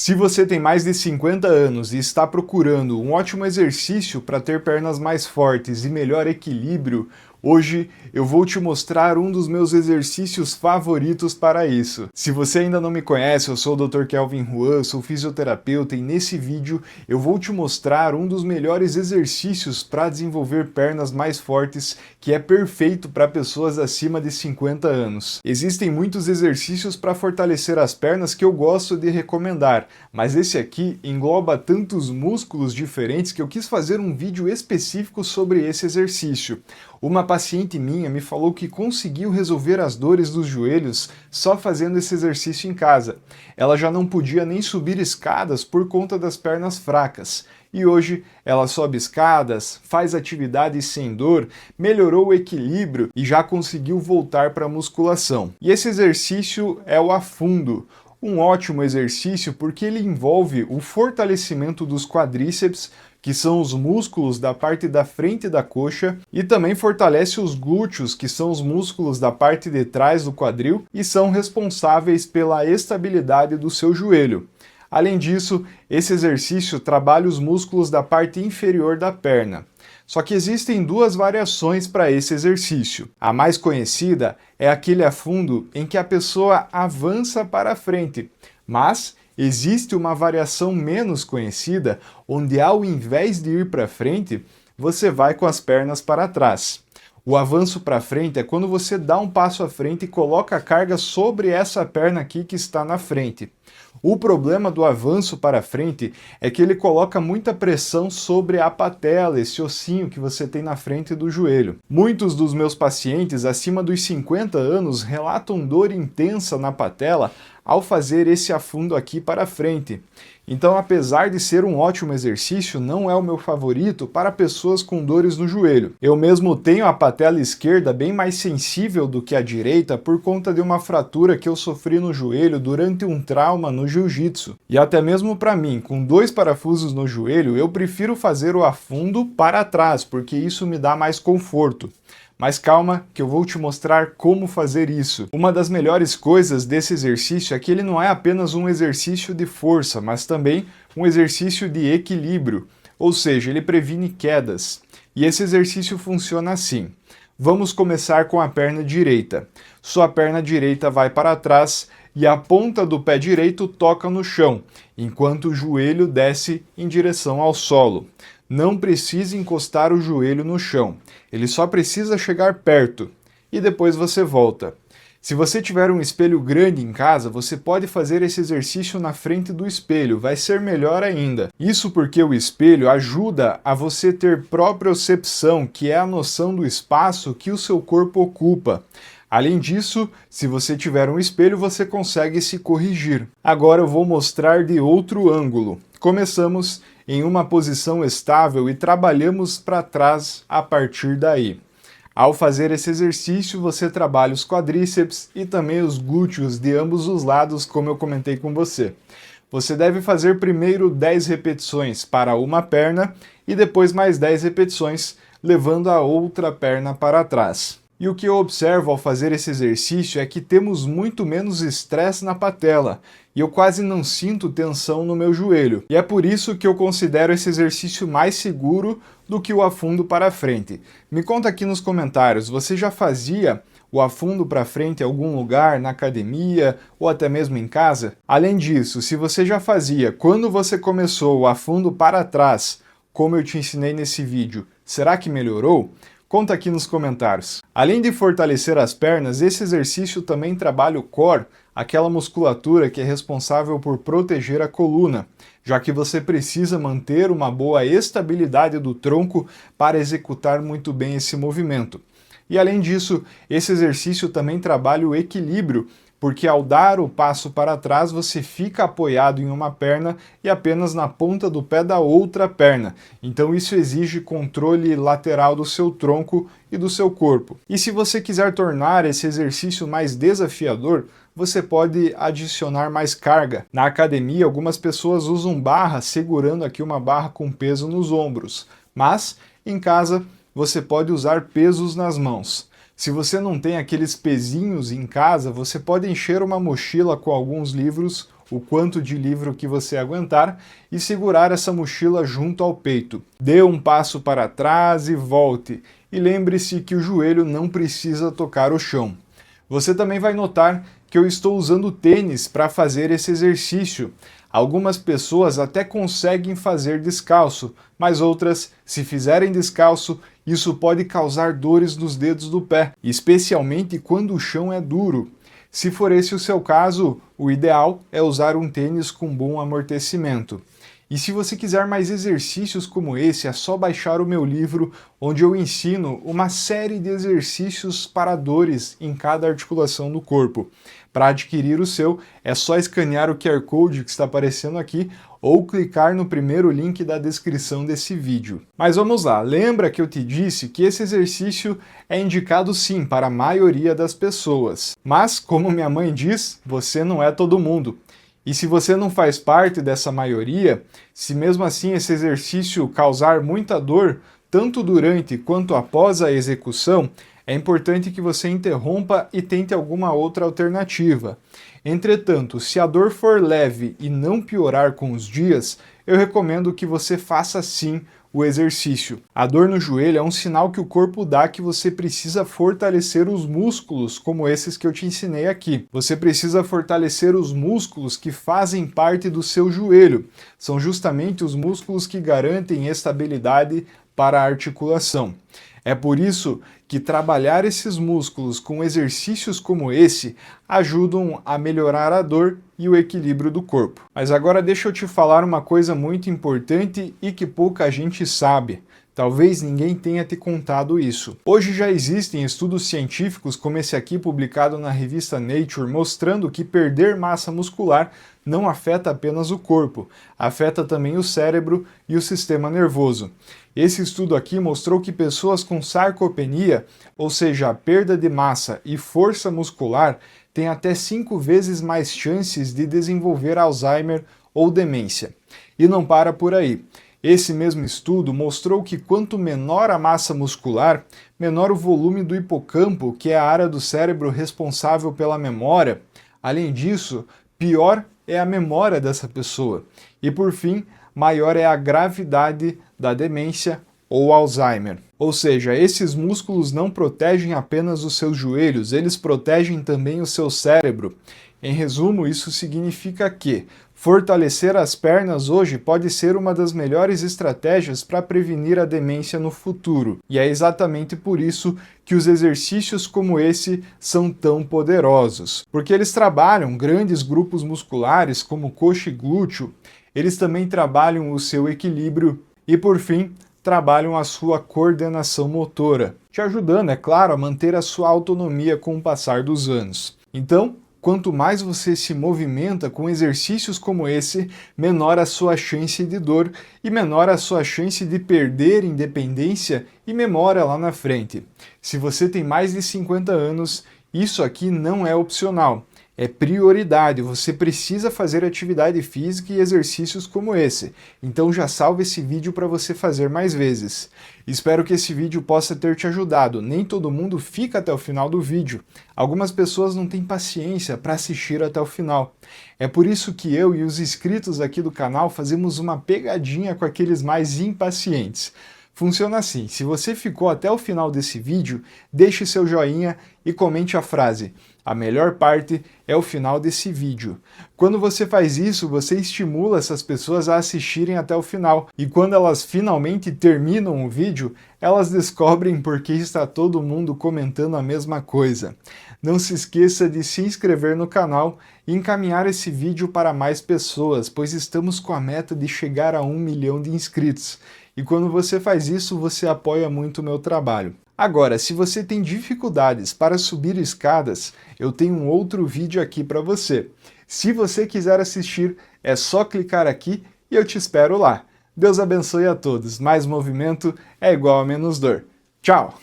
Se você tem mais de 50 anos e está procurando um ótimo exercício para ter pernas mais fortes e melhor equilíbrio, hoje eu vou te mostrar um dos meus exercícios favoritos para isso. Se você ainda não me conhece, eu sou o Dr. Kelvin Juan, sou fisioterapeuta e nesse vídeo eu vou te mostrar um dos melhores exercícios para desenvolver pernas mais fortes, que é perfeito para pessoas acima de 50 anos. Existem muitos exercícios para fortalecer as pernas que eu gosto de recomendar, mas esse aqui engloba tantos músculos diferentes que eu quis fazer um vídeo específico sobre esse exercício. Uma paciente minha me falou que conseguiu resolver as dores dos joelhos só fazendo esse exercício em casa. Ela já não podia nem subir escadas por conta das pernas fracas. E hoje ela sobe escadas, faz atividades sem dor, melhorou o equilíbrio e já conseguiu voltar para a musculação. E esse exercício é o afundo. Um ótimo exercício porque ele envolve o fortalecimento dos quadríceps, que são os músculos da parte da frente da coxa, e também fortalece os glúteos, que são os músculos da parte de trás do quadril e são responsáveis pela estabilidade do seu joelho. Além disso, esse exercício trabalha os músculos da parte inferior da perna. Só que existem duas variações para esse exercício. A mais conhecida é aquele afundo em que a pessoa avança para frente, mas existe uma variação menos conhecida, onde ao invés de ir para frente, você vai com as pernas para trás. O avanço para frente é quando você dá um passo à frente e coloca a carga sobre essa perna aqui que está na frente. O problema do avanço para frente é que ele coloca muita pressão sobre a patela, esse ossinho que você tem na frente do joelho. Muitos dos meus pacientes acima dos 50 anos relatam dor intensa na patela ao fazer esse afundo aqui para frente. Então, apesar de ser um ótimo exercício, não é o meu favorito para pessoas com dores no joelho. Eu mesmo tenho a patela esquerda bem mais sensível do que a direita por conta de uma fratura que eu sofri no joelho durante um trauma no jiu-jitsu. E até mesmo para mim, com 2 parafusos no joelho, eu prefiro fazer o afundo para trás, porque isso me dá mais conforto. Mas calma, que eu vou te mostrar como fazer isso. Uma das melhores coisas desse exercício é que ele não é apenas um exercício de força, mas também um exercício de equilíbrio, ou seja, ele previne quedas. E esse exercício funciona assim. Vamos começar com a perna direita. Sua perna direita vai para trás e a ponta do pé direito toca no chão, enquanto o joelho desce em direção ao solo. Não precisa encostar o joelho no chão, ele só precisa chegar perto e depois você volta. Se você tiver um espelho grande em casa, você pode fazer esse exercício na frente do espelho, vai ser melhor ainda. Isso porque o espelho ajuda a você ter propriocepção, que é a noção do espaço que o seu corpo ocupa. Além disso, se você tiver um espelho, você consegue se corrigir. Agora eu vou mostrar de outro ângulo. Começamos em uma posição estável e trabalhamos para trás a partir daí. Ao fazer esse exercício, você trabalha os quadríceps e também os glúteos de ambos os lados, como eu comentei com você. Você deve fazer primeiro 10 repetições para uma perna e depois mais 10 repetições, levando a outra perna para trás. E o que eu observo ao fazer esse exercício é que temos muito menos estresse na patela e eu quase não sinto tensão no meu joelho. E é por isso que eu considero esse exercício mais seguro do que o afundo para frente. Me conta aqui nos comentários, você já fazia o afundo para frente em algum lugar, na academia ou até mesmo em casa? Além disso, se você já fazia quando você começou o afundo para trás, como eu te ensinei nesse vídeo, será que melhorou? Conta aqui nos comentários. Além de fortalecer as pernas, esse exercício também trabalha o core, aquela musculatura que é responsável por proteger a coluna, já que você precisa manter uma boa estabilidade do tronco para executar muito bem esse movimento. E além disso, esse exercício também trabalha o equilíbrio, porque ao dar o passo para trás você fica apoiado em uma perna e apenas na ponta do pé da outra perna. Então isso exige controle lateral do seu tronco e do seu corpo. E se você quiser tornar esse exercício mais desafiador, você pode adicionar mais carga. Na academia, algumas pessoas usam barra segurando aqui uma barra com peso nos ombros, mas em casa você pode usar pesos nas mãos. Se você não tem aqueles pezinhos em casa, você pode encher uma mochila com alguns livros, o quanto de livro que você aguentar e segurar essa mochila junto ao peito. Dê um passo para trás e volte. E lembre-se que o joelho não precisa tocar o chão. Você também vai notar que eu estou usando tênis para fazer esse exercício. Algumas pessoas até conseguem fazer descalço, mas outras, se fizerem descalço, isso pode causar dores nos dedos do pé, especialmente quando o chão é duro. Se for esse o seu caso, o ideal é usar um tênis com bom amortecimento. E se você quiser mais exercícios como esse, é só baixar o meu livro, onde eu ensino uma série de exercícios para dores em cada articulação do corpo. Para adquirir o seu, é só escanear o QR Code que está aparecendo aqui ou clicar no primeiro link da descrição desse vídeo. Mas vamos lá, lembra que eu te disse que esse exercício é indicado sim para a maioria das pessoas. Mas, como minha mãe diz, você não é todo mundo. E se você não faz parte dessa maioria, se mesmo assim esse exercício causar muita dor, tanto durante quanto após a execução, é importante que você interrompa e tente alguma outra alternativa. Entretanto, se a dor for leve e não piorar com os dias, eu recomendo que você faça sim o exercício. A dor no joelho é um sinal que o corpo dá que você precisa fortalecer os músculos, como esses que eu te ensinei aqui. Você precisa fortalecer os músculos que fazem parte do seu joelho. São justamente os músculos que garantem estabilidade para a articulação. É por isso que trabalhar esses músculos com exercícios como esse ajudam a melhorar a dor e o equilíbrio do corpo. Mas agora deixa eu te falar uma coisa muito importante e que pouca gente sabe. Talvez ninguém tenha te contado isso. Hoje já existem estudos científicos como esse aqui publicado na revista Nature mostrando que perder massa muscular não afeta apenas o corpo, afeta também o cérebro e o sistema nervoso. Esse estudo aqui mostrou que pessoas com sarcopenia, ou seja, a perda de massa e força muscular, têm até 5 vezes mais chances de desenvolver Alzheimer ou demência. E não para por aí. Esse mesmo estudo mostrou que quanto menor a massa muscular, menor o volume do hipocampo, que é a área do cérebro responsável pela memória. Além disso, pior é a memória dessa pessoa. E por fim, maior é a gravidade da demência ou Alzheimer. Ou seja, esses músculos não protegem apenas os seus joelhos, eles protegem também o seu cérebro. Em resumo, isso significa que fortalecer as pernas hoje pode ser uma das melhores estratégias para prevenir a demência no futuro. E é exatamente por isso que os exercícios como esse são tão poderosos. Porque eles trabalham grandes grupos musculares como coxa e glúteo, eles também trabalham o seu equilíbrio e, por fim, trabalham a sua coordenação motora, te ajudando, é claro, a manter a sua autonomia com o passar dos anos. Então, quanto mais você se movimenta com exercícios como esse, menor a sua chance de dor e menor a sua chance de perder independência e memória lá na frente. Se você tem mais de 50 anos, isso aqui não é opcional. É prioridade, você precisa fazer atividade física e exercícios como esse. Então já salva esse vídeo para você fazer mais vezes. Espero que esse vídeo possa ter te ajudado. Nem todo mundo fica até o final do vídeo. Algumas pessoas não têm paciência para assistir até o final. É por isso que eu e os inscritos aqui do canal fazemos uma pegadinha com aqueles mais impacientes. Funciona assim, se você ficou até o final desse vídeo, deixe seu joinha e comente a frase: a melhor parte é o final desse vídeo. Quando você faz isso, você estimula essas pessoas a assistirem até o final. E quando elas finalmente terminam o vídeo, elas descobrem por que está todo mundo comentando a mesma coisa. Não se esqueça de se inscrever no canal e encaminhar esse vídeo para mais pessoas, pois estamos com a meta de chegar a 1 milhão de inscritos. E quando você faz isso, você apoia muito o meu trabalho. Agora, se você tem dificuldades para subir escadas, eu tenho um outro vídeo aqui para você. Se você quiser assistir, é só clicar aqui e eu te espero lá. Deus abençoe a todos. Mais movimento é igual a menos dor. Tchau!